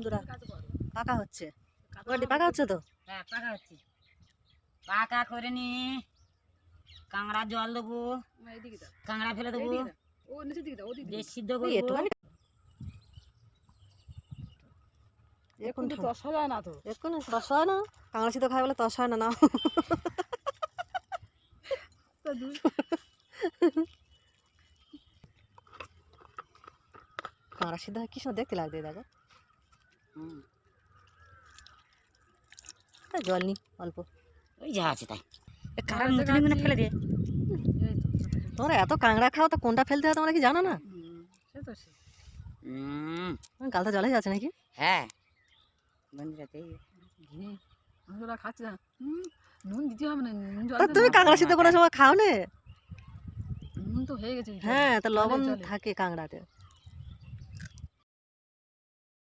বন্ধুরা পাকা হচ্ছে, পাকা হচ্ছে তো। হ্যাঁ পাকা হচ্ছে, পাকা করে নি কাঁকড়া জল দেবো, কাঁকড়া ফেলে দেবো, দিয়ে সিদ্ধ করবো। এখন তস হয় না, তো এখন তস হয় না, কাঁকড়া সিদ্ধ খাই বলে তস হয় না। না কাঁকড়া সিদ্ধ হয় কি সময় দেখতে লাগবে, দেখো। জল নি অল্প, ওই যা আছে তাই, কাঁকড়া নতুন গুলো ফেলে দে। তোমরা এত কাঁকড়া খাও, তো কোনটা ফেলতে হয় তোমরা কি জানো না? গালটা জলে যাচ্ছে নাকি? হ্যাঁ বন্ধুরা খাচ্ছে না, নুন দিতে হবে না। তুমি কাঁকড়া সিদ্ধ করার সময় খাও না? নুন তো হয়ে গেছে, হ্যাঁ, তো লবণ থাকে কাঁকড়াতে।